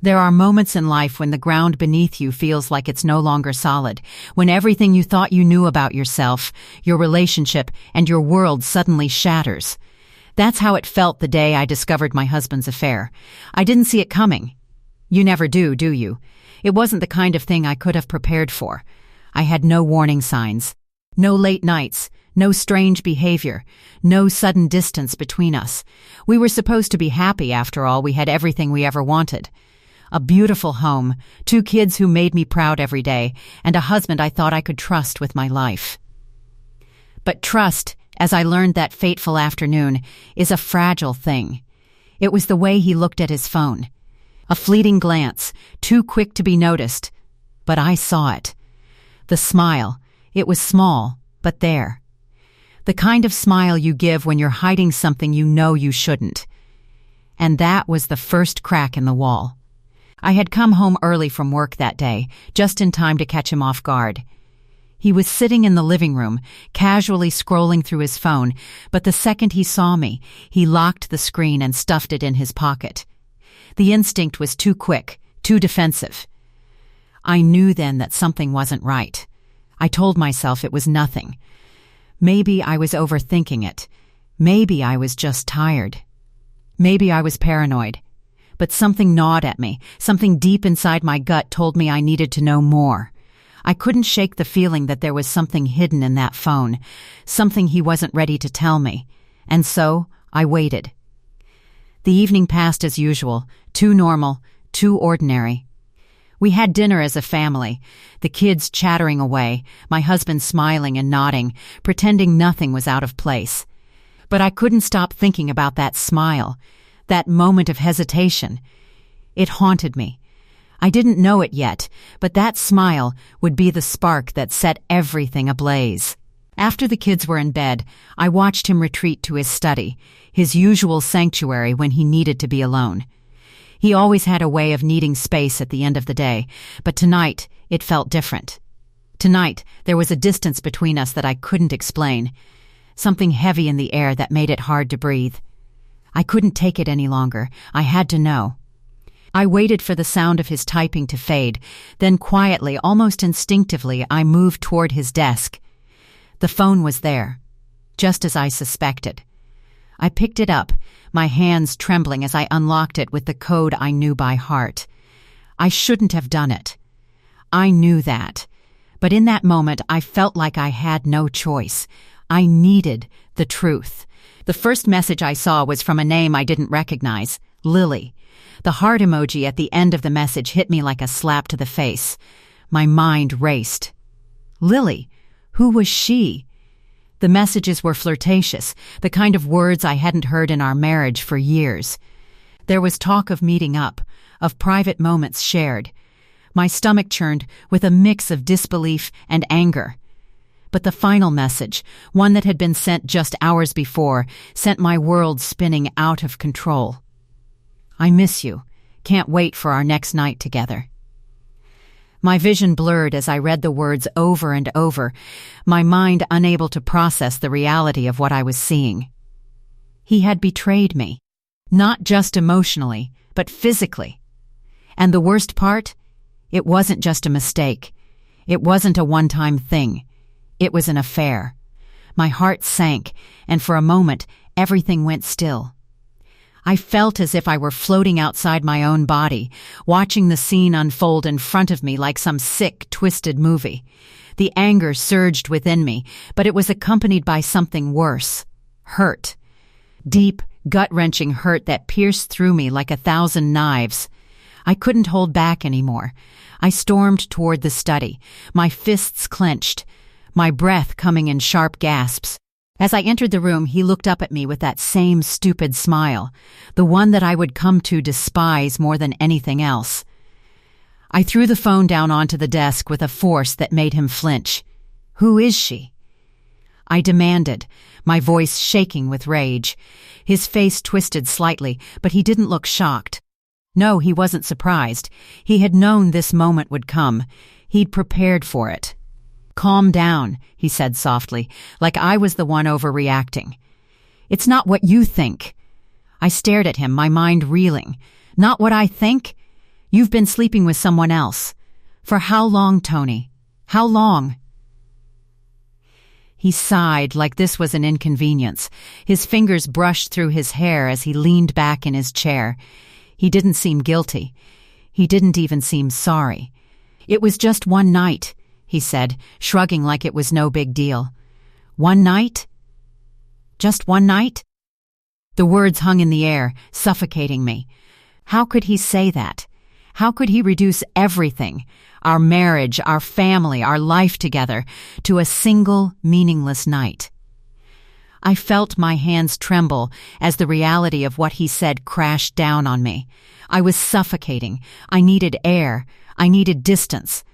There are moments in life when the ground beneath you feels like it's no longer solid, when everything you thought you knew about yourself, your relationship, and your world suddenly shatters. That's how it felt the day I discovered my husband's affair. I didn't see it coming. You never do you? It wasn't the kind of thing I could have prepared for. I had no warning signs. No late nights, no strange behavior, no sudden distance between us. We were supposed to be happy after all. We had everything we ever wanted. A beautiful home, 2 kids who made me proud every day, and a husband I thought I could trust with my life. But trust, as I learned that fateful afternoon, is a fragile thing. It was the way he looked at his phone. A fleeting glance, too quick to be noticed, but I saw it. The smile, it was small, but there. The kind of smile you give when you're hiding something you know you shouldn't. And that was the first crack in the wall. I had come home early from work that day, just in time to catch him off guard. He was sitting in the living room, casually scrolling through his phone, but the second he saw me, he locked the screen and stuffed it in his pocket. The instinct was too quick, too defensive. I knew then that something wasn't right. I told myself it was nothing. Maybe I was overthinking it. Maybe I was just tired. Maybe I was paranoid. But something gnawed at me, something deep inside my gut told me I needed to know more. I couldn't shake the feeling that there was something hidden in that phone, something he wasn't ready to tell me. And so, I waited. The evening passed as usual, too normal, too ordinary. We had dinner as a family, the kids chattering away, my husband smiling and nodding, pretending nothing was out of place. But I couldn't stop thinking about that smile, that moment of hesitation. It haunted me. I didn't know it yet, but that smile would be the spark that set everything ablaze. After the kids were in bed, I watched him retreat to his study, his usual sanctuary when he needed to be alone. He always had a way of needing space at the end of the day, but tonight it felt different. Tonight there was a distance between us that I couldn't explain, something heavy in the air that made it hard to breathe. I couldn't take it any longer. I had to know. I waited for the sound of his typing to fade, then quietly, almost instinctively, I moved toward his desk. The phone was there, just as I suspected. I picked it up, my hands trembling as I unlocked it with the code I knew by heart. I shouldn't have done it. I knew that. But in that moment, I felt like I had no choice. I needed the truth. The first message I saw was from a name I didn't recognize, Lily. The heart emoji at the end of the message hit me like a slap to the face. My mind raced. Lily? Who was she? The messages were flirtatious, the kind of words I hadn't heard in our marriage for years. There was talk of meeting up, of private moments shared. My stomach churned with a mix of disbelief and anger. But the final message, one that had been sent just hours before, sent my world spinning out of control. I miss you. Can't wait for our next night together. My vision blurred as I read the words over and over, my mind unable to process the reality of what I was seeing. He had betrayed me, not just emotionally, but physically. And the worst part? It wasn't just a mistake. It wasn't a one-time thing. It was an affair. My heart sank, and for a moment, everything went still. I felt as if I were floating outside my own body, watching the scene unfold in front of me like some sick, twisted movie. The anger surged within me, but it was accompanied by something worse. Hurt. Deep, gut-wrenching hurt that pierced through me like 1,000 knives. I couldn't hold back anymore. I stormed toward the study, my fists clenched, my breath coming in sharp gasps. As I entered the room, he looked up at me with that same stupid smile, the one that I would come to despise more than anything else. I threw the phone down onto the desk with a force that made him flinch. Who is she? I demanded, my voice shaking with rage. His face twisted slightly, but he didn't look shocked. No, he wasn't surprised. He had known this moment would come. He'd prepared for it. Calm down, he said softly, like I was the one overreacting. It's not what you think. I stared at him, my mind reeling. Not what I think? You've been sleeping with someone else. For how long, Tony? How long?" He sighed like this was an inconvenience. His fingers brushed through his hair as he leaned back in his chair. He didn't seem guilty. He didn't even seem sorry. "It was just one night," he said, shrugging like it was no big deal. "One night? Just one night?" The words hung in the air, suffocating me. How could he say that? How could he reduce everything, our marriage, our family, our life together, to a single, meaningless night? I felt my hands tremble as the reality of what he said crashed down on me. I was suffocating. I needed air. I needed distance.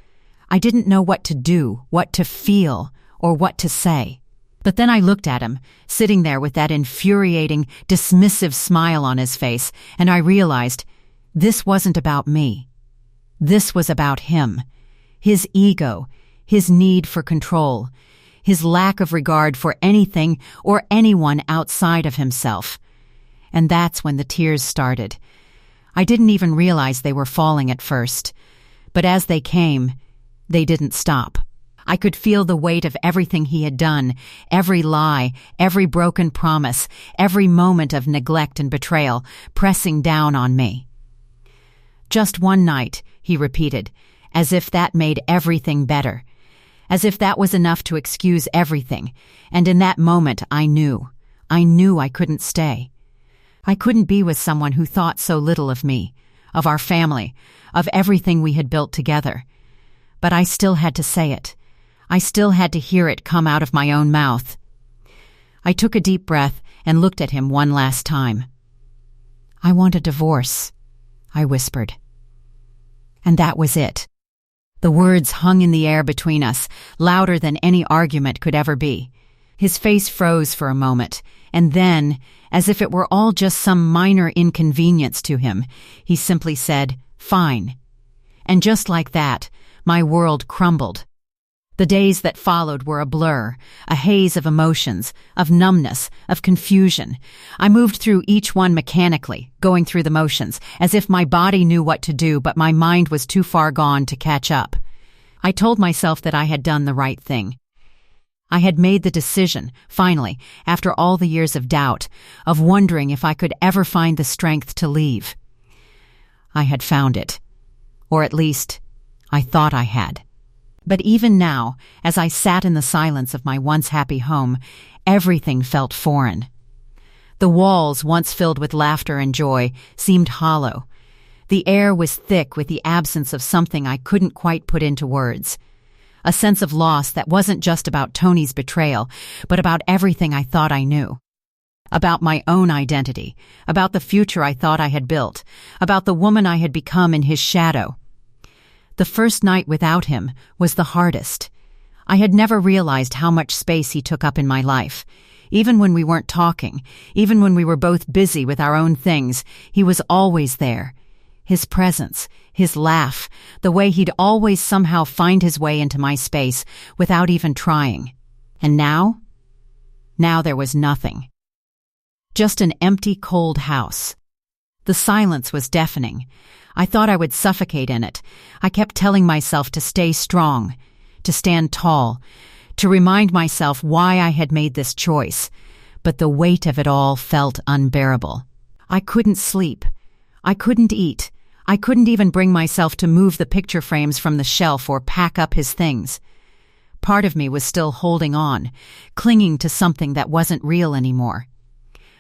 I didn't know what to do, what to feel, or what to say. But then I looked at him, sitting there with that infuriating, dismissive smile on his face, and I realized this wasn't about me. This was about him. His ego, his need for control, his lack of regard for anything or anyone outside of himself. And that's when the tears started. I didn't even realize they were falling at first. But as they came, they didn't stop. I could feel the weight of everything he had done, every lie, every broken promise, every moment of neglect and betrayal, pressing down on me. "Just one night," he repeated, as if that made everything better, as if that was enough to excuse everything, and in that moment I knew I couldn't stay. I couldn't be with someone who thought so little of me, of our family, of everything we had built together. But I still had to say it. I still had to hear it come out of my own mouth. I took a deep breath and looked at him one last time. "I want a divorce," I whispered. And that was it. The words hung in the air between us, louder than any argument could ever be. His face froze for a moment, and then, as if it were all just some minor inconvenience to him, he simply said, "Fine." And just like that, my world crumbled. The days that followed were a blur, a haze of emotions, of numbness, of confusion. I moved through each one mechanically, going through the motions, as if my body knew what to do but my mind was too far gone to catch up. I told myself that I had done the right thing. I had made the decision, finally, after all the years of doubt, of wondering if I could ever find the strength to leave. I had found it. Or at least, I thought I had. But even now, as I sat in the silence of my once happy home, everything felt foreign. The walls, once filled with laughter and joy, seemed hollow. The air was thick with the absence of something I couldn't quite put into words. A sense of loss that wasn't just about Tony's betrayal, but about everything I thought I knew. About my own identity, about the future I thought I had built, about the woman I had become in his shadow. The first night without him was the hardest. I had never realized how much space he took up in my life. Even when we weren't talking, even when we were both busy with our own things, he was always there. His presence, his laugh, the way he'd always somehow find his way into my space without even trying. And now? Now there was nothing. Just an empty, cold house. The silence was deafening. I thought I would suffocate in it. I kept telling myself to stay strong, to stand tall, to remind myself why I had made this choice. But the weight of it all felt unbearable. I couldn't sleep. I couldn't eat. I couldn't even bring myself to move the picture frames from the shelf or pack up his things. Part of me was still holding on, clinging to something that wasn't real anymore.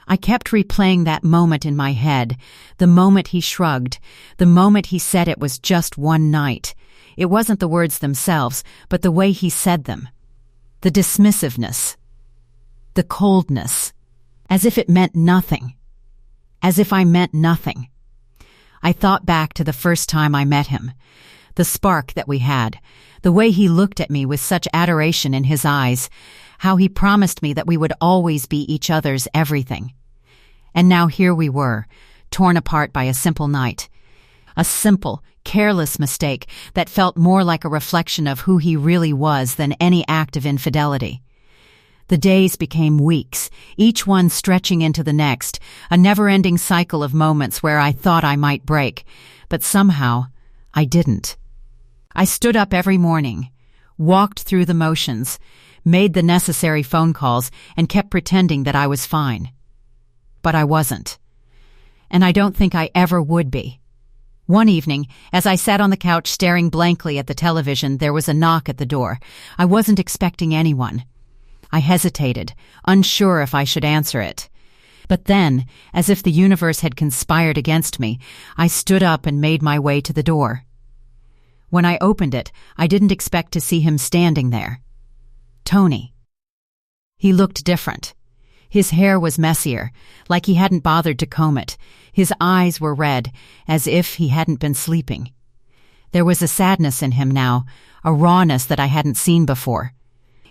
I kept replaying that moment in my head, the moment he shrugged, the moment he said it was just one night. It wasn't the words themselves, but the way he said them. The dismissiveness. The coldness. As if it meant nothing. As if I meant nothing. I thought back to the first time I met him. The spark that we had. The way he looked at me with such adoration in his eyes. How he promised me that we would always be each other's everything. And now here we were, torn apart by a simple night. A simple, careless mistake that felt more like a reflection of who he really was than any act of infidelity. The days became weeks, each one stretching into the next, a never-ending cycle of moments where I thought I might break, but somehow I didn't. I stood up every morning, walked through the motions, made the necessary phone calls, and kept pretending that I was fine. But I wasn't. And I don't think I ever would be. One evening, as I sat on the couch staring blankly at the television, there was a knock at the door. I wasn't expecting anyone. I hesitated, unsure if I should answer it. But then, as if the universe had conspired against me, I stood up and made my way to the door. When I opened it, I didn't expect to see him standing there. Tony. He looked different. His hair was messier, like he hadn't bothered to comb it. His eyes were red, as if he hadn't been sleeping. There was a sadness in him now, a rawness that I hadn't seen before.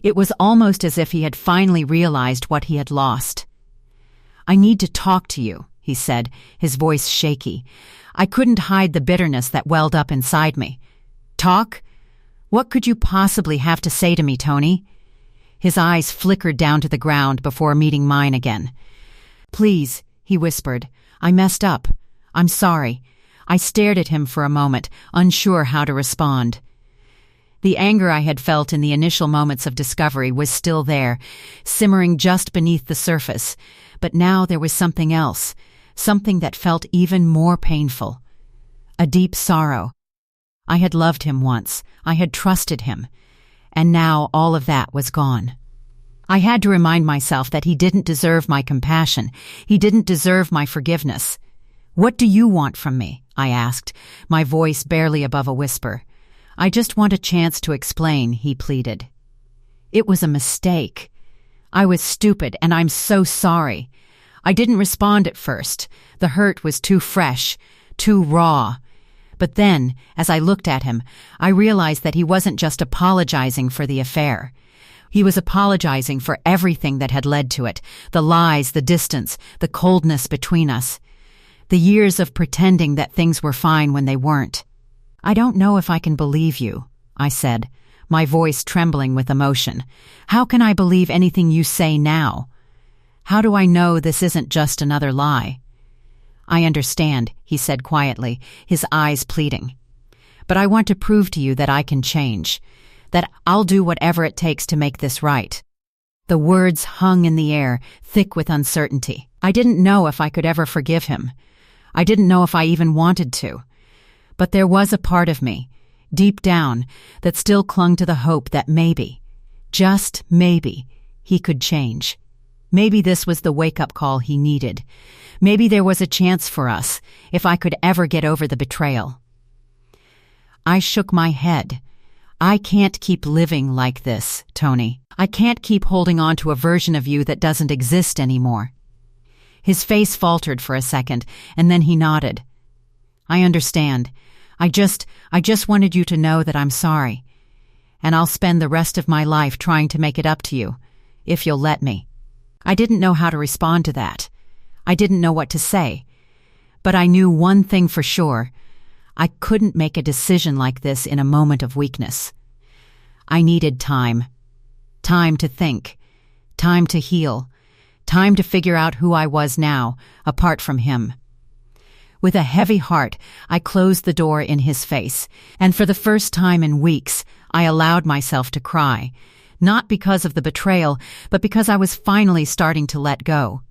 It was almost as if he had finally realized what he had lost. "I need to talk to you," he said, his voice shaky. I couldn't hide the bitterness that welled up inside me. "Talk? What could you possibly have to say to me, Tony?" His eyes flickered down to the ground before meeting mine again. "Please," he whispered, "I messed up. I'm sorry." I stared at him for a moment, unsure how to respond. The anger I had felt in the initial moments of discovery was still there, simmering just beneath the surface, but now there was something else, something that felt even more painful. A deep sorrow. I had loved him once, I had trusted him, and now all of that was gone. I had to remind myself that he didn't deserve my compassion, he didn't deserve my forgiveness. "What do you want from me?" I asked, my voice barely above a whisper. "I just want a chance to explain," he pleaded. "It was a mistake. I was stupid, and I'm so sorry." I didn't respond at first. The hurt was too fresh, too raw. But then, as I looked at him, I realized that he wasn't just apologizing for the affair. He was apologizing for everything that had led to it, the lies, the distance, the coldness between us, the years of pretending that things were fine when they weren't. "I don't know if I can believe you," I said, my voice trembling with emotion. "How can I believe anything you say now? How do I know this isn't just another lie?" "I understand," he said quietly, his eyes pleading. "But I want to prove to you that I can change, that I'll do whatever it takes to make this right." The words hung in the air, thick with uncertainty. I didn't know if I could ever forgive him. I didn't know if I even wanted to. But there was a part of me, deep down, that still clung to the hope that maybe, just maybe, he could change. Maybe this was the wake-up call he needed. Maybe there was a chance for us, if I could ever get over the betrayal. I shook my head. "I can't keep living like this, Tony. I can't keep holding on to a version of you that doesn't exist anymore." His face faltered for a second, and then he nodded. "I understand. I just wanted you to know that I'm sorry. And I'll spend the rest of my life trying to make it up to you, if you'll let me." I didn't know how to respond to that. I didn't know what to say. But I knew one thing for sure. I couldn't make a decision like this in a moment of weakness. I needed time. Time to think. Time to heal. Time to figure out who I was now, apart from him. With a heavy heart, I closed the door in his face, and for the first time in weeks, I allowed myself to cry, not because of the betrayal, but because I was finally starting to let go.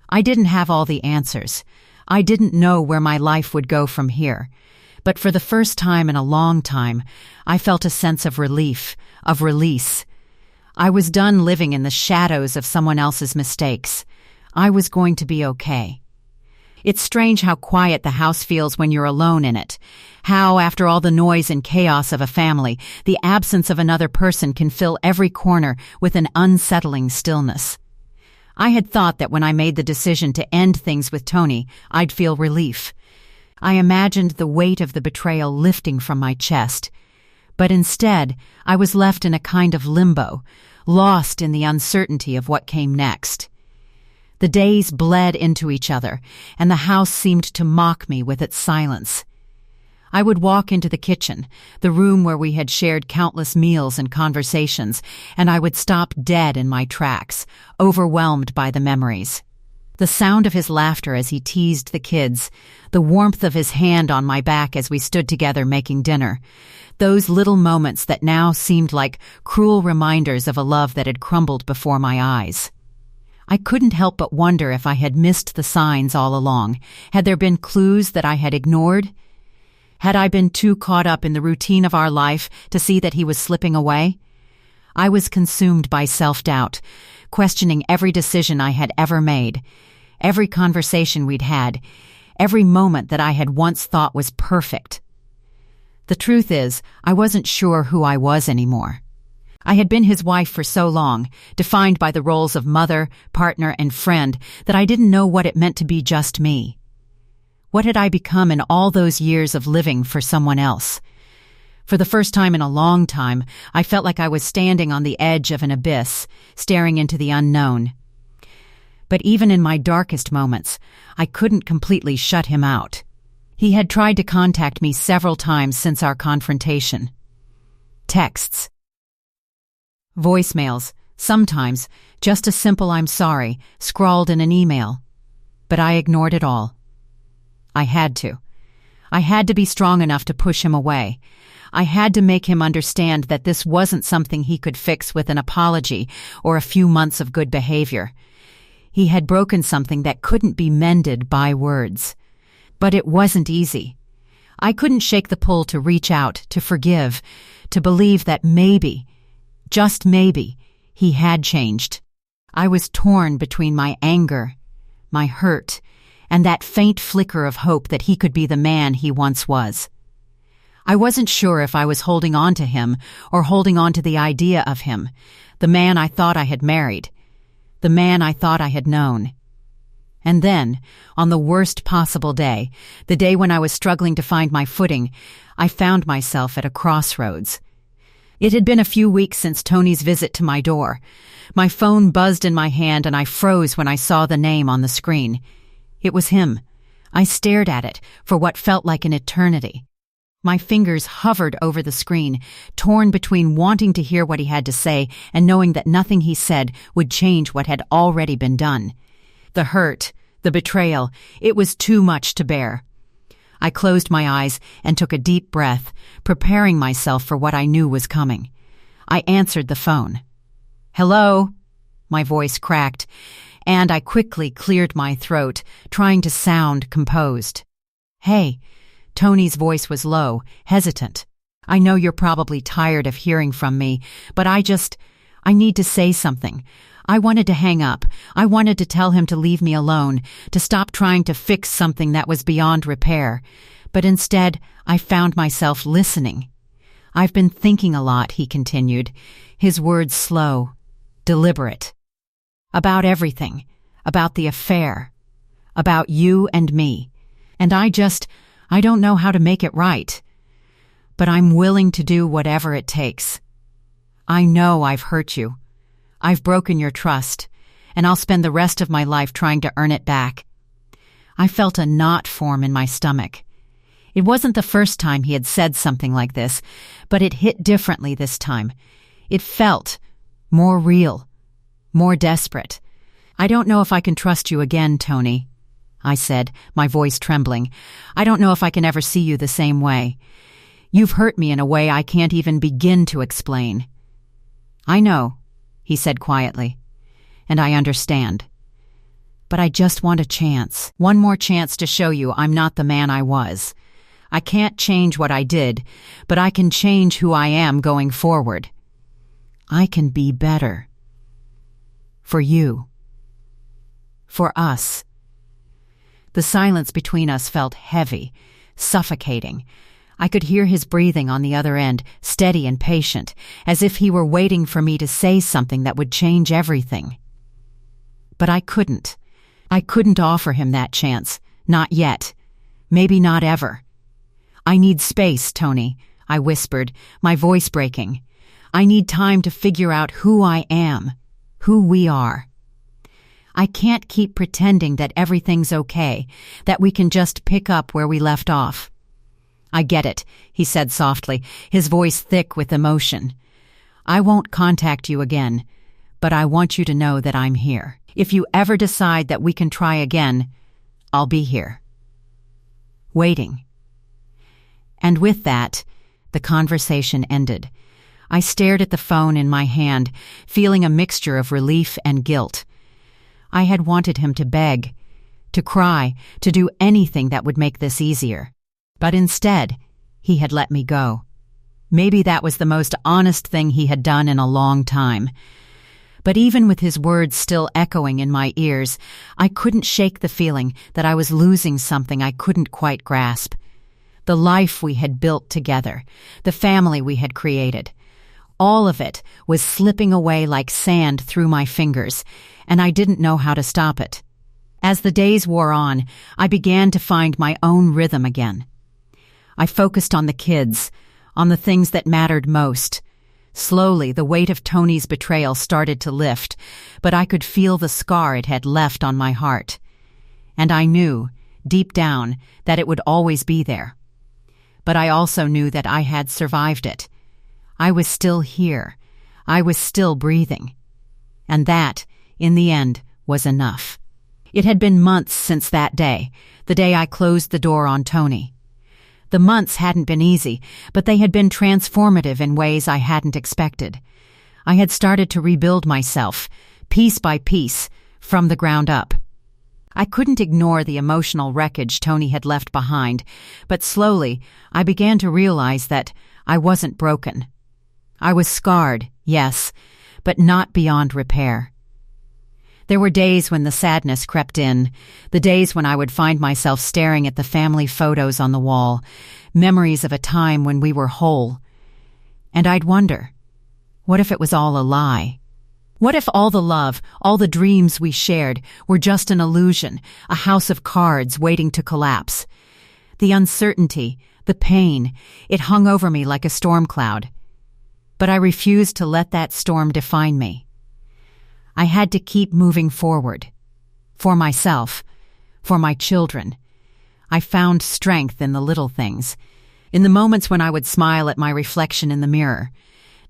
I didn't have all the answers. I didn't know where my life would go from here. But for the first time in a long time, I felt a sense of relief, of release. I was done living in the shadows of someone else's mistakes. I was going to be okay. It's strange how quiet the house feels when you're alone in it. How, after all the noise and chaos of a family, the absence of another person can fill every corner with an unsettling stillness. I had thought that when I made the decision to end things with Tony, I'd feel relief. I imagined the weight of the betrayal lifting from my chest. But instead, I was left in a kind of limbo, lost in the uncertainty of what came next. The days bled into each other, and the house seemed to mock me with its silence. I would walk into the kitchen, the room where we had shared countless meals and conversations, and I would stop dead in my tracks, overwhelmed by the memories. The sound of his laughter as he teased the kids, the warmth of his hand on my back as we stood together making dinner, those little moments that now seemed like cruel reminders of a love that had crumbled before my eyes. I couldn't help but wonder if I had missed the signs all along. Had there been clues that I had ignored? Had I been too caught up in the routine of our life to see that he was slipping away? I was consumed by self-doubt, questioning every decision I had ever made, every conversation we'd had, every moment that I had once thought was perfect. The truth is, I wasn't sure who I was anymore. I had been his wife for so long, defined by the roles of mother, partner, and friend, that I didn't know what it meant to be just me. What had I become in all those years of living for someone else? For the first time in a long time, I felt like I was standing on the edge of an abyss, staring into the unknown. But even in my darkest moments, I couldn't completely shut him out. He had tried to contact me several times since our confrontation. Texts. Voicemails, sometimes just a simple "I'm sorry" scrawled in an email. But I ignored it all. I had to. I had to be strong enough to push him away. I had to make him understand that this wasn't something he could fix with an apology or a few months of good behavior. He had broken something that couldn't be mended by words. But it wasn't easy. I couldn't shake the pull to reach out, to forgive, to believe that maybe, just maybe, he had changed. I was torn between my anger, my hurt, and that faint flicker of hope that he could be the man he once was. I wasn't sure if I was holding on to him or holding on to the idea of him, the man I thought I had married, the man I thought I had known. And then, on the worst possible day, the day when I was struggling to find my footing, I found myself at a crossroads. It had been a few weeks since Tony's visit to my door. My phone buzzed in my hand and I froze when I saw the name on the screen. It was him. I stared at it for what felt like an eternity. My fingers hovered over the screen, torn between wanting to hear what he had to say and knowing that nothing he said would change what had already been done. The hurt, the betrayal, it was too much to bear. I closed my eyes and took a deep breath, preparing myself for what I knew was coming. I answered the phone. "Hello?" My voice cracked, and I quickly cleared my throat, trying to sound composed. "Hey." Tony's voice was low, hesitant. "I know you're probably tired of hearing from me, but I need to say something. I wanted to hang up. I wanted to tell him to leave me alone, to stop trying to fix something that was beyond repair. But instead, I found myself listening. I've been thinking a lot," he continued, his words slow, deliberate. "About everything, about the affair, about you and me. And I don't know how to make it right. But I'm willing to do whatever it takes. I know I've hurt you. I've broken your trust, and I'll spend the rest of my life trying to earn it back." I felt a knot form in my stomach. It wasn't the first time he had said something like this, but it hit differently this time. It felt more real, more desperate. "I don't know if I can trust you again, Tony," I said, my voice trembling. "I don't know if I can ever see you the same way. You've hurt me in a way I can't even begin to explain." "I know," he said quietly, "and I understand. But I just want a chance, one more chance to show you I'm not the man I was. I can't change what I did, but I can change who I am going forward. I can be better. For you. For us." The silence between us felt heavy, suffocating. I could hear his breathing on the other end, steady and patient, as if he were waiting for me to say something that would change everything. But I couldn't. I couldn't offer him that chance. Not yet. Maybe not ever. "I need space, Tony," I whispered, my voice breaking. "I need time to figure out who I am, who we are. I can't keep pretending that everything's okay, that we can just pick up where we left off. "I get it," he said softly, his voice thick with emotion. "I won't contact you again, but I want you to know that I'm here. If you ever decide that we can try again, I'll be here." Waiting. And with that, the conversation ended. I stared at the phone in my hand, feeling a mixture of relief and guilt. I had wanted him to beg, to cry, to do anything that would make this easier. But instead, he had let me go. Maybe that was the most honest thing he had done in a long time. But even with his words still echoing in my ears, I couldn't shake the feeling that I was losing something I couldn't quite grasp. The life we had built together, the family we had created. All of it was slipping away like sand through my fingers, and I didn't know how to stop it. As the days wore on, I began to find my own rhythm again. I focused on the kids, on the things that mattered most. Slowly, the weight of Tony's betrayal started to lift, but I could feel the scar it had left on my heart. And I knew, deep down, that it would always be there. But I also knew that I had survived it. I was still here. I was still breathing. And that, in the end, was enough. It had been months since that day, the day I closed the door on Tony. The months hadn't been easy, but they had been transformative in ways I hadn't expected. I had started to rebuild myself, piece by piece, from the ground up. I couldn't ignore the emotional wreckage Tony had left behind, but slowly I began to realize that I wasn't broken. I was scarred, yes, but not beyond repair. There were days when the sadness crept in, the days when I would find myself staring at the family photos on the wall, memories of a time when we were whole. And I'd wonder, what if it was all a lie? What if all the love, all the dreams we shared were just an illusion, a house of cards waiting to collapse? The uncertainty, the pain, it hung over me like a storm cloud. But I refused to let that storm define me. I had to keep moving forward. For myself, for my children. I found strength in the little things, in the moments when I would smile at my reflection in the mirror,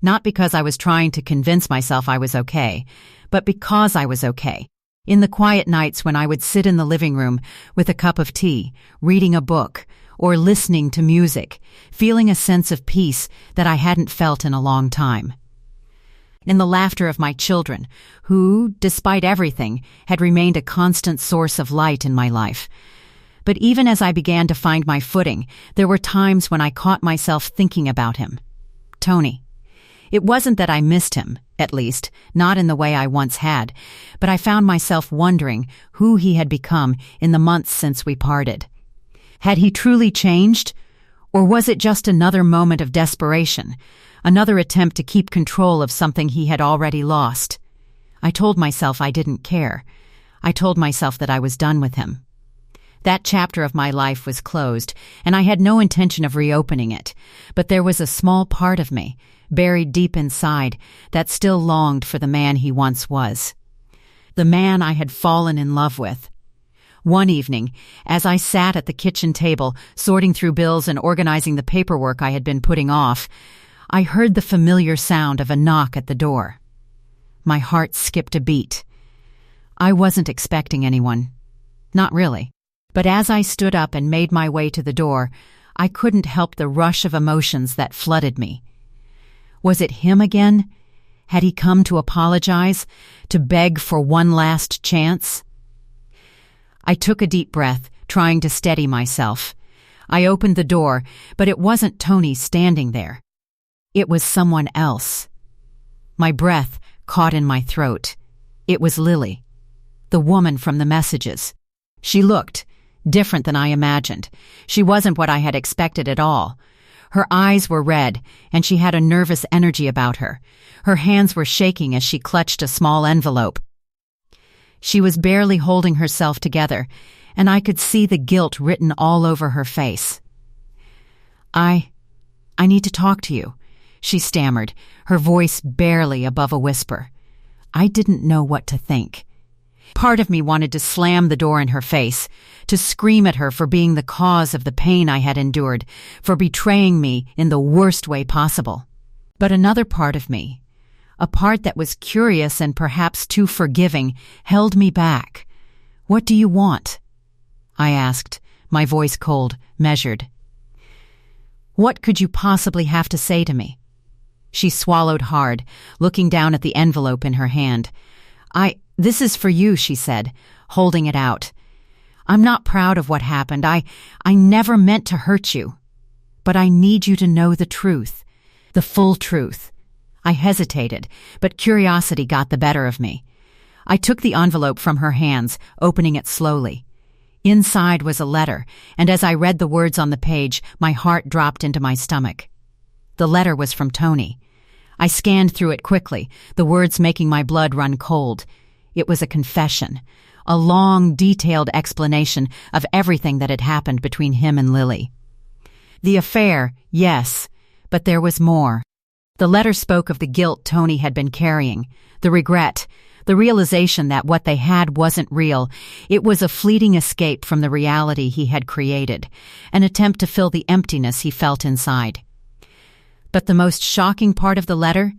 not because I was trying to convince myself I was okay, but because I was okay. In the quiet nights when I would sit in the living room with a cup of tea, reading a book, or listening to music, feeling a sense of peace that I hadn't felt in a long time. In the laughter of my children, who, despite everything, had remained a constant source of light in my life. But even as I began to find my footing, there were times when I caught myself thinking about him. Tony. It wasn't that I missed him, at least, not in the way I once had, but I found myself wondering who he had become in the months since we parted. Had he truly changed? Or was it just another moment of desperation? Another attempt to keep control of something he had already lost? I told myself I didn't care. I told myself that I was done with him. That chapter of my life was closed, and I had no intention of reopening it. But there was a small part of me, buried deep inside, that still longed for the man he once was. The man I had fallen in love with. One evening, as I sat at the kitchen table, sorting through bills and organizing the paperwork I had been putting off, I heard the familiar sound of a knock at the door. My heart skipped a beat. I wasn't expecting anyone. Not really. But as I stood up and made my way to the door, I couldn't help the rush of emotions that flooded me. Was it him again? Had he come to apologize, to beg for one last chance? I took a deep breath, trying to steady myself. I opened the door, but it wasn't Tony standing there. It was someone else. My breath caught in my throat. It was Lily, the woman from the messages. She looked different than I imagined. She wasn't what I had expected at all. Her eyes were red, and she had a nervous energy about her. Her hands were shaking as she clutched a small envelope. She was barely holding herself together, and I could see the guilt written all over her face. I need to talk to you," she stammered, her voice barely above a whisper. I didn't know what to think. Part of me wanted to slam the door in her face, to scream at her for being the cause of the pain I had endured, for betraying me in the worst way possible. But another part of me, a part that was curious and perhaps too forgiving, held me back. "What do you want?" I asked, my voice cold, measured. "What could you possibly have to say to me?" She swallowed hard, looking down at the envelope in her hand. This is for you," she said, holding it out. "I'm not proud of what happened. I never meant to hurt you. But I need you to know the truth, the full truth." I hesitated, but curiosity got the better of me. I took the envelope from her hands, opening it slowly. Inside was a letter, and as I read the words on the page, my heart dropped into my stomach. The letter was from Tony. I scanned through it quickly, the words making my blood run cold. It was a confession, a long, detailed explanation of everything that had happened between him and Lily. The affair, yes, but there was more. The letter spoke of the guilt Tony had been carrying, the regret, the realization that what they had wasn't real. It was a fleeting escape from the reality he had created, an attempt to fill the emptiness he felt inside. But the most shocking part of the letter?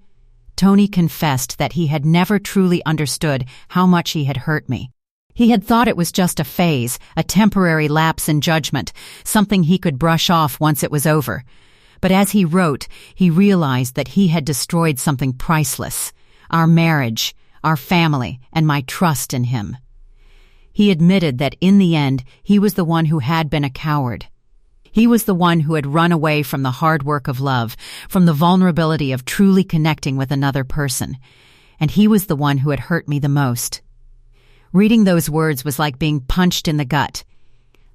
Tony confessed that he had never truly understood how much he had hurt me. He had thought it was just a phase, a temporary lapse in judgment, something he could brush off once it was over. But as he wrote, he realized that he had destroyed something priceless: our marriage, our family, and my trust in him. He admitted that in the end, he was the one who had been a coward. He was the one who had run away from the hard work of love, from the vulnerability of truly connecting with another person. And he was the one who had hurt me the most. Reading those words was like being punched in the gut.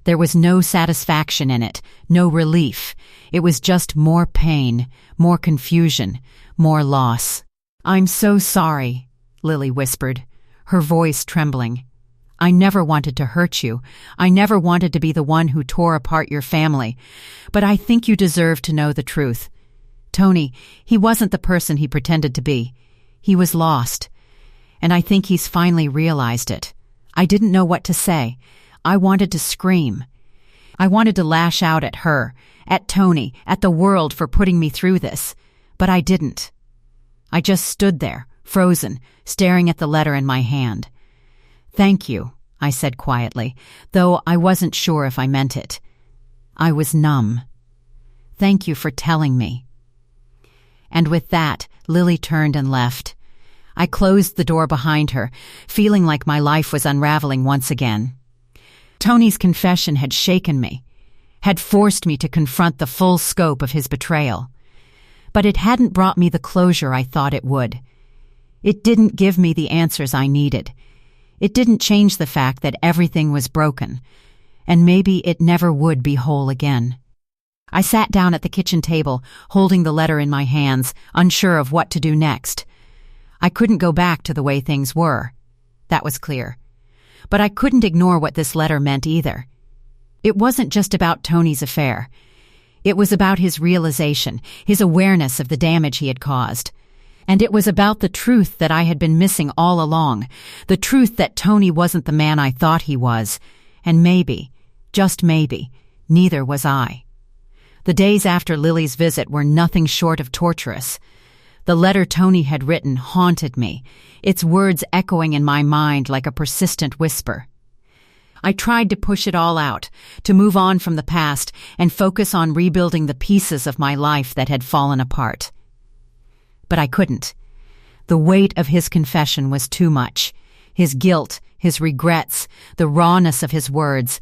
There was no satisfaction in it, no relief. It was just more pain, more confusion, more loss. "I'm so sorry," Lily whispered, her voice trembling. "I never wanted to hurt you. I never wanted to be the one who tore apart your family. But I think you deserve to know the truth. Tony, he wasn't the person he pretended to be. He was lost. And I think he's finally realized it. I didn't know what to say. I wanted to scream. I wanted to lash out at her, at Tony, at the world for putting me through this. But I didn't. I just stood there, frozen, staring at the letter in my hand. "Thank you," I said quietly, though I wasn't sure if I meant it. I was numb. "Thank you for telling me." And with that, Lily turned and left. I closed the door behind her, feeling like my life was unraveling once again. Tony's confession had shaken me, had forced me to confront the full scope of his betrayal. But it hadn't brought me the closure I thought it would. It didn't give me the answers I needed. It didn't change the fact that everything was broken, and maybe it never would be whole again. I sat down at the kitchen table, holding the letter in my hands, unsure of what to do next. I couldn't go back to the way things were. That was clear. But I couldn't ignore what this letter meant either. It wasn't just about Tony's affair. It was about his realization, his awareness of the damage he had caused. And it was about the truth that I had been missing all along, the truth that Tony wasn't the man I thought he was, and maybe, just maybe, neither was I. The days after Lily's visit were nothing short of torturous. The letter Tony had written haunted me, its words echoing in my mind like a persistent whisper. I tried to push it all out, to move on from the past and focus on rebuilding the pieces of my life that had fallen apart. But I couldn't. The weight of his confession was too much. His guilt, his regrets, the rawness of his words.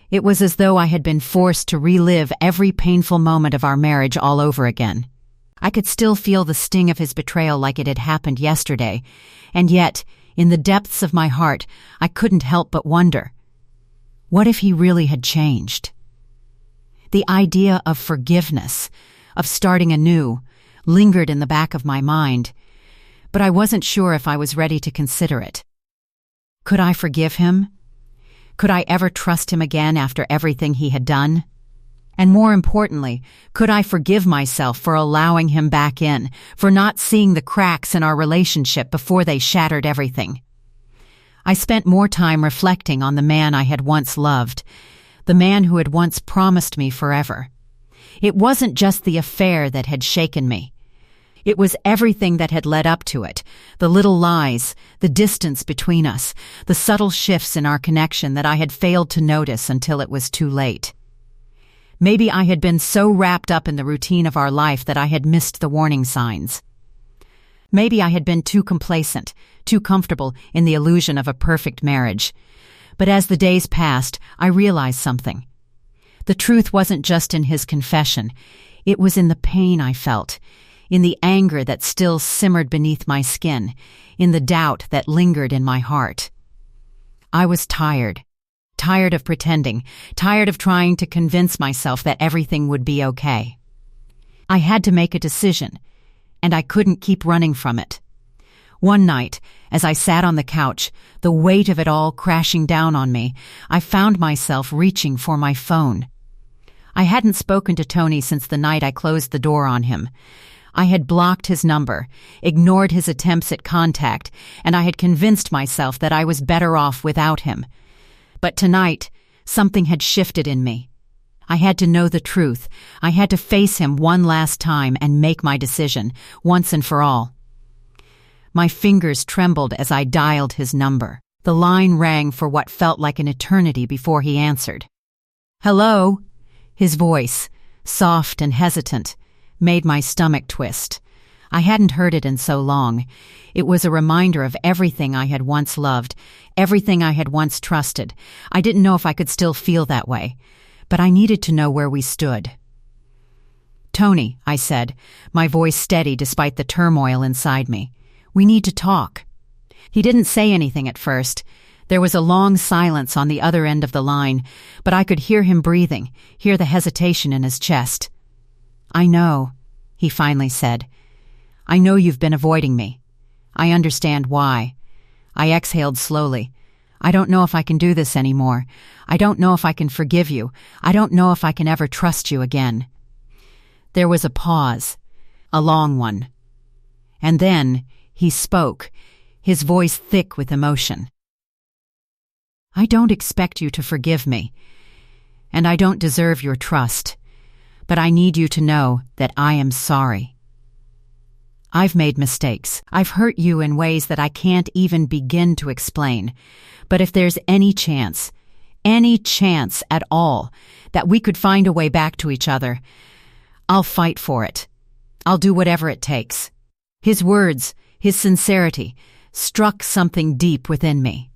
It was as though I had been forced to relive every painful moment of our marriage all over again. I could still feel the sting of his betrayal like it had happened yesterday, and yet, in the depths of my heart, I couldn't help but wonder, what if he really had changed? The idea of forgiveness, of starting anew, lingered in the back of my mind, but I wasn't sure if I was ready to consider it. Could I forgive him? Could I ever trust him again after everything he had done? And more importantly, could I forgive myself for allowing him back in, for not seeing the cracks in our relationship before they shattered everything? I spent more time reflecting on the man I had once loved, the man who had once promised me forever. It wasn't just the affair that had shaken me. It was everything that had led up to it, the little lies, the distance between us, the subtle shifts in our connection that I had failed to notice until it was too late. Maybe I had been so wrapped up in the routine of our life that I had missed the warning signs. Maybe I had been too complacent, too comfortable in the illusion of a perfect marriage. But as the days passed, I realized something. The truth wasn't just in his confession. It was in the pain I felt, in the anger that still simmered beneath my skin, in the doubt that lingered in my heart. I was tired of pretending, tired of trying to convince myself that everything would be okay. I had to make a decision, and I couldn't keep running from it. One night, as I sat on the couch, the weight of it all crashing down on me, I found myself reaching for my phone. I hadn't spoken to Tony since the night I closed the door on him. I had blocked his number, ignored his attempts at contact, and I had convinced myself that I was better off without him. But tonight, something had shifted in me. I had to know the truth. I had to face him one last time and make my decision, once and for all. My fingers trembled as I dialed his number. The line rang for what felt like an eternity before he answered. "Hello?" His voice, soft and hesitant, made my stomach twist. I hadn't heard it in so long. It was a reminder of everything I had once loved, everything I had once trusted. I didn't know if I could still feel that way, but I needed to know where we stood. "Tony," I said, my voice steady despite the turmoil inside me. "We need to talk." He didn't say anything at first. There was a long silence on the other end of the line, but I could hear him breathing, hear the hesitation in his chest. "I know," he finally said. "I know you've been avoiding me. I understand why." I exhaled slowly. "I don't know if I can do this anymore. I don't know if I can forgive you. I don't know if I can ever trust you again." There was a pause, a long one. And then he spoke, his voice thick with emotion. "I don't expect you to forgive me, and I don't deserve your trust. But I need you to know that I am sorry. I've made mistakes. I've hurt you in ways that I can't even begin to explain. But if there's any chance at all, that we could find a way back to each other, I'll fight for it. I'll do whatever it takes." His words, his sincerity, struck something deep within me.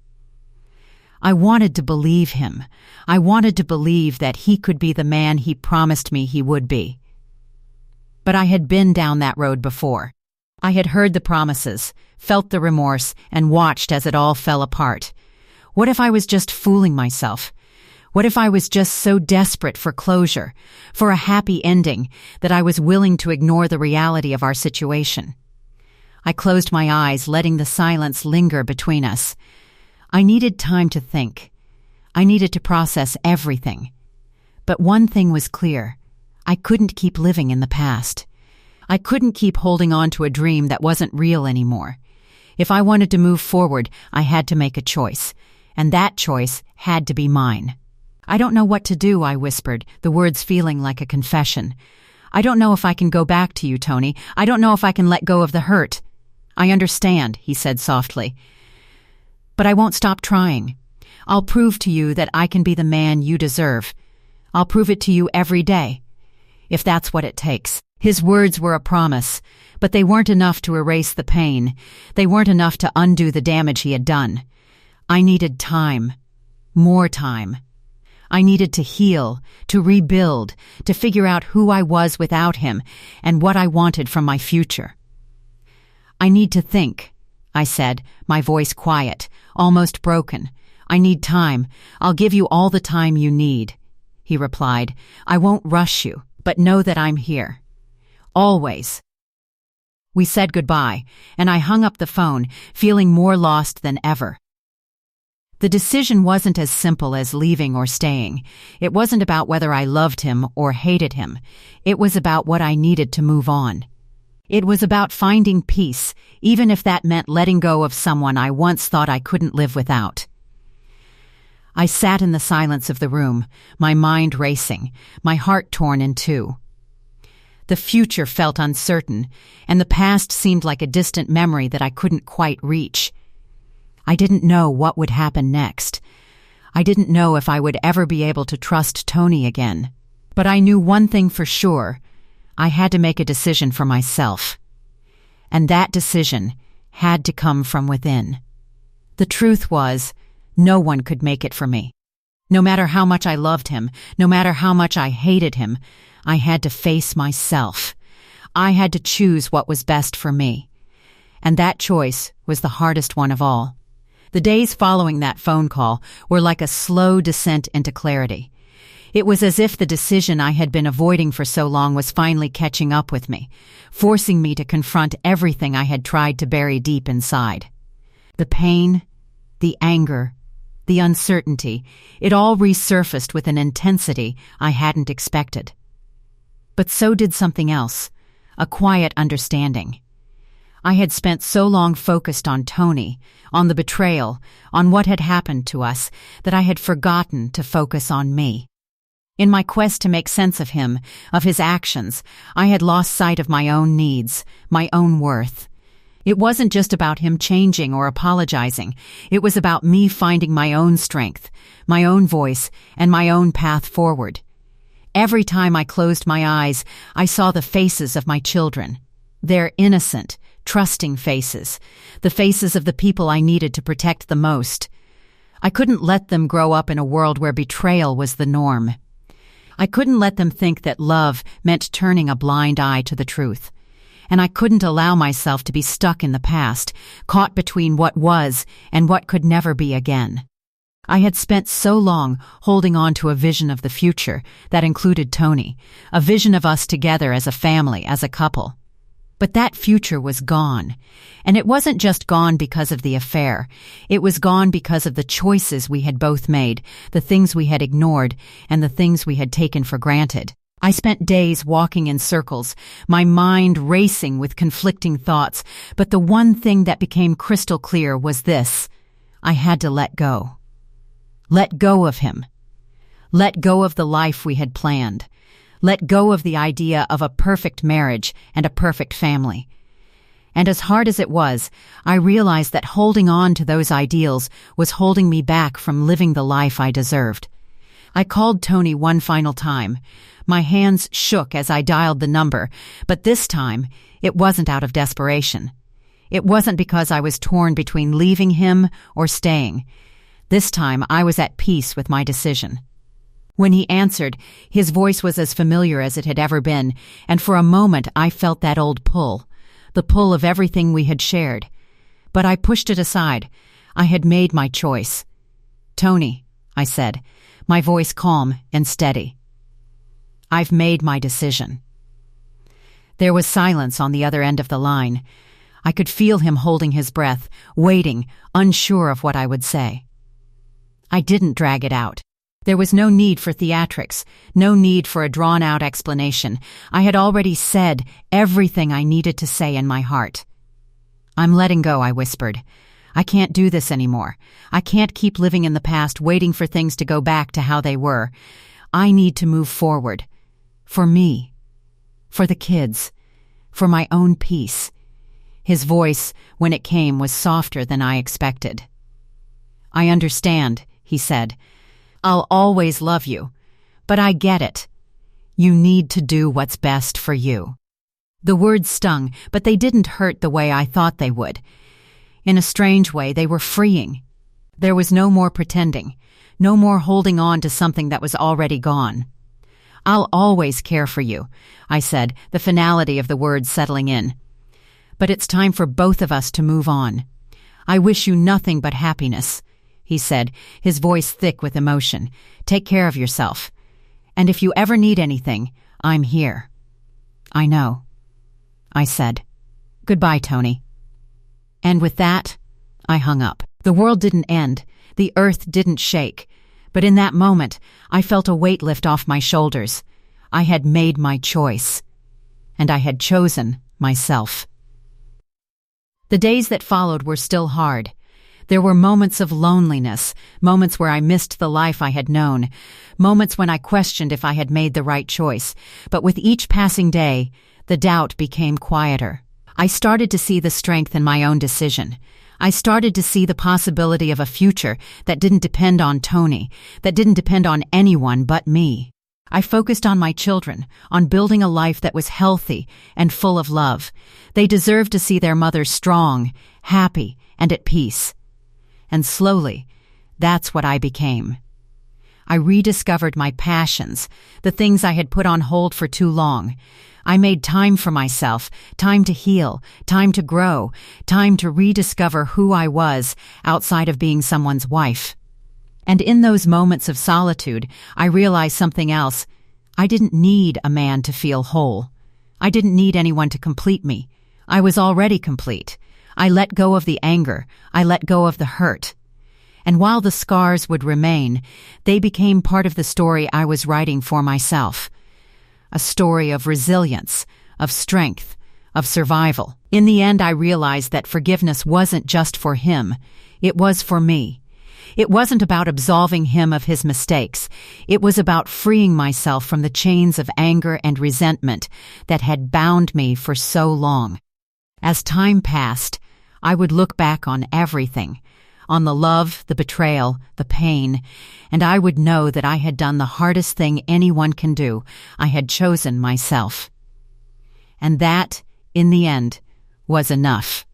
I wanted to believe him. I wanted to believe that he could be the man he promised me he would be. But I had been down that road before. I had heard the promises, felt the remorse, and watched as it all fell apart. What if I was just fooling myself? What if I was just so desperate for closure, for a happy ending, that I was willing to ignore the reality of our situation? I closed my eyes, letting the silence linger between us. I needed time to think. I needed to process everything. But one thing was clear. I couldn't keep living in the past. I couldn't keep holding on to a dream that wasn't real anymore. If I wanted to move forward, I had to make a choice, and that choice had to be mine. "I don't know what to do," I whispered, the words feeling like a confession. "I don't know if I can go back to you, Tony. I don't know if I can let go of the hurt." "I understand," he said softly. "But I won't stop trying. I'll prove to you that I can be the man you deserve. I'll prove it to you every day, if that's what it takes." His words were a promise, but they weren't enough to erase the pain. They weren't enough to undo the damage he had done. I needed time. More time. I needed to heal, to rebuild, to figure out who I was without him and what I wanted from my future. "I need to think," I said, my voice quiet, almost broken. "I need time. I'll give you all the time you need," he replied. "I won't rush you, but know that I'm here. Always." We said goodbye, and I hung up the phone, feeling more lost than ever. The decision wasn't as simple as leaving or staying. It wasn't about whether I loved him or hated him. It was about what I needed to move on. It was about finding peace, even if that meant letting go of someone I once thought I couldn't live without. I sat in the silence of the room, my mind racing, my heart torn in two. The future felt uncertain, and the past seemed like a distant memory that I couldn't quite reach. I didn't know what would happen next. I didn't know if I would ever be able to trust Tony again. But I knew one thing for sure. I had to make a decision for myself. And that decision had to come from within. The truth was, no one could make it for me. No matter how much I loved him, no matter how much I hated him, I had to face myself. I had to choose what was best for me. And that choice was the hardest one of all. The days following that phone call were like a slow descent into clarity. It was as if the decision I had been avoiding for so long was finally catching up with me, forcing me to confront everything I had tried to bury deep inside. The pain, the anger, the uncertainty, it all resurfaced with an intensity I hadn't expected. But so did something else, a quiet understanding. I had spent so long focused on Tony, on the betrayal, on what had happened to us, that I had forgotten to focus on me. In my quest to make sense of him, of his actions, I had lost sight of my own needs, my own worth. It wasn't just about him changing or apologizing. It was about me finding my own strength, my own voice, and my own path forward. Every time I closed my eyes, I saw the faces of my children. Their innocent, trusting faces, the faces of the people I needed to protect the most. I couldn't let them grow up in a world where betrayal was the norm. I couldn't let them think that love meant turning a blind eye to the truth. And I couldn't allow myself to be stuck in the past, caught between what was and what could never be again. I had spent so long holding on to a vision of the future that included Tony, a vision of us together as a family, as a couple. But that future was gone, and it wasn't just gone because of the affair. It was gone because of the choices we had both made, the things we had ignored, and the things we had taken for granted. I spent days walking in circles, my mind racing with conflicting thoughts, but the one thing that became crystal clear was this: I had to let go. Let go of him. Let go of the life we had planned. Let go of the idea of a perfect marriage and a perfect family. And as hard as it was, I realized that holding on to those ideals was holding me back from living the life I deserved. I called Tony one final time. My hands shook as I dialed the number, but this time it wasn't out of desperation. It wasn't because I was torn between leaving him or staying. This time I was at peace with my decision. When he answered, his voice was as familiar as it had ever been, and for a moment I felt that old pull, the pull of everything we had shared. But I pushed it aside. I had made my choice. "Tony," I said, my voice calm and steady. "I've made my decision." There was silence on the other end of the line. I could feel him holding his breath, waiting, unsure of what I would say. I didn't drag it out. There was no need for theatrics, no need for a drawn-out explanation. I had already said everything I needed to say in my heart. "I'm letting go," I whispered. "I can't do this anymore. I can't keep living in the past, waiting for things to go back to how they were. I need to move forward. For me. For the kids. For my own peace." His voice, when it came, was softer than I expected. "I understand," he said. "I'll always love you. But I get it. You need to do what's best for you." The words stung, but they didn't hurt the way I thought they would. In a strange way, they were freeing. There was no more pretending, no more holding on to something that was already gone. "I'll always care for you," I said, the finality of the words settling in. "But it's time for both of us to move on. I wish you nothing but happiness," he said, his voice thick with emotion. "Take care of yourself. And if you ever need anything, I'm here." "I know," I said. "Goodbye, Tony." And with that, I hung up. The world didn't end. The earth didn't shake. But in that moment, I felt a weight lift off my shoulders. I had made my choice. And I had chosen myself. The days that followed were still hard. There were moments of loneliness, moments where I missed the life I had known, moments when I questioned if I had made the right choice. But with each passing day, the doubt became quieter. I started to see the strength in my own decision. I started to see the possibility of a future that didn't depend on Tony, that didn't depend on anyone but me. I focused on my children, on building a life that was healthy and full of love. They deserved to see their mother strong, happy, and at peace. And slowly, that's what I became. I rediscovered my passions, the things I had put on hold for too long. I made time for myself, time to heal, time to grow, time to rediscover who I was outside of being someone's wife. And in those moments of solitude, I realized something else. I didn't need a man to feel whole. I didn't need anyone to complete me. I was already complete. I let go of the anger. I let go of the hurt. And while the scars would remain, they became part of the story I was writing for myself. A story of resilience, of strength, of survival. In the end, I realized that forgiveness wasn't just for him. It was for me. It wasn't about absolving him of his mistakes. It was about freeing myself from the chains of anger and resentment that had bound me for so long. As time passed, I would look back on everything, on the love, the betrayal, the pain, and I would know that I had done the hardest thing anyone can do. I had chosen myself. And that, in the end, was enough.